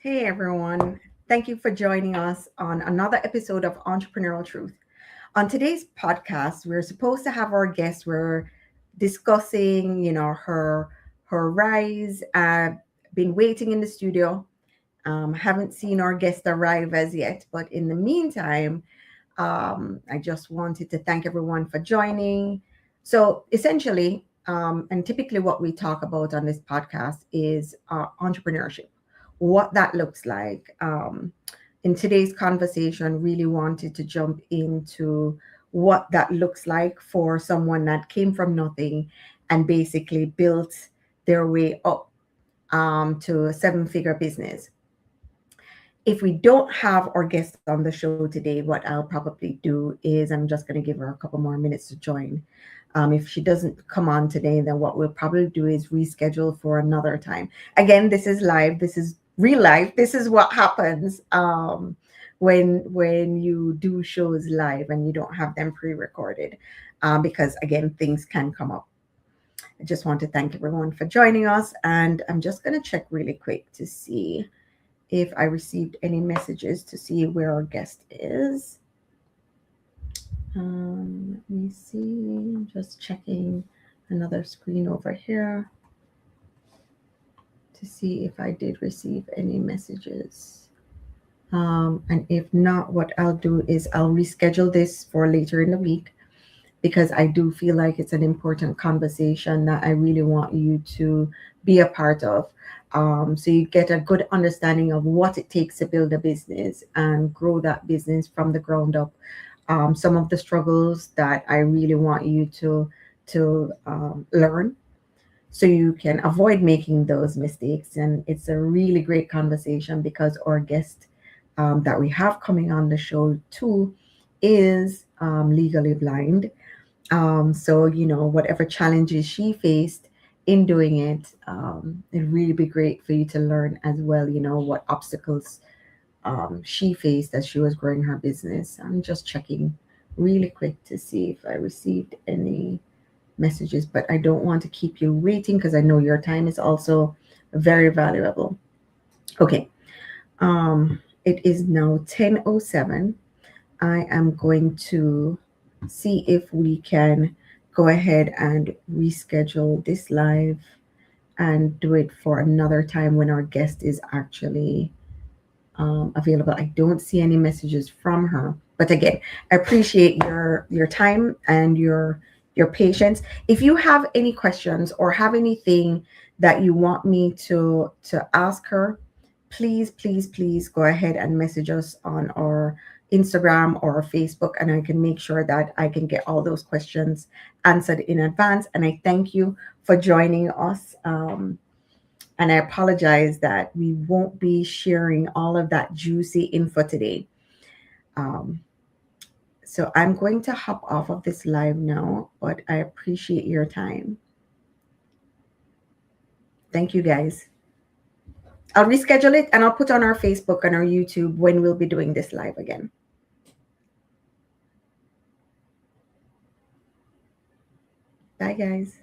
Hey everyone, thank you for joining us on another episode of Entrepreneurial Truth. On today's podcast, we're supposed to have our guest. We're discussing, her rise. Been waiting in the studio. Haven't seen our guest arrive as yet, but in the meantime, I just wanted to thank everyone for joining. So essentially, and typically what we talk about on this podcast is entrepreneurship, what that looks like. In today's conversation, really wanted to jump into what that looks like for someone that came from nothing and basically built their way up to a seven-figure business. If we don't have our guest on the show today, what I'll probably do is I'm just going to give her a couple more minutes to join. If she doesn't come on today, then what we'll probably do is reschedule for another time. Again, this is live. This is real life. This is what happens when you do shows live and you don't have them pre-recorded, because again, things can come up. I just want to thank everyone for joining us, and I'm just going to check really quick to see if I received any messages to see where our guest is. Let me see. I'm just checking another screen over here to see if I did receive any messages. And if not, what I'll do is I'll reschedule this for later in the week because I do feel like it's an important conversation that I really want you to be a part of. So you get a good understanding of what it takes to build a business and grow that business from the ground up. Some of the struggles that I really want you to learn so you can avoid making those mistakes. And it's a really great conversation because our guest that we have coming on the show too is legally blind. So, whatever challenges she faced in doing it, it'd really be great for you to learn as well, what obstacles she faced as she was growing her business. I'm just checking really quick to see if I received any messages, but I don't want to keep you waiting because I know your time is also very valuable. Okay. It is now 10:07. I am going to see if we can go ahead and reschedule this live and do it for another time when our guest is actually available. I don't see any messages from her, but again, I appreciate your time and your patience. If you have any questions or have anything that you want me to ask her, please go ahead and message us on our Instagram or Facebook, and I can make sure that I can get all those questions answered in advance. And I thank you for joining us. And I apologize that we won't be sharing all of that juicy info today. Um, so I'm going to hop off of this live now, but I appreciate your time. Thank you guys. I'll reschedule it and I'll put on our Facebook and our YouTube when we'll be doing this live again. Bye, guys.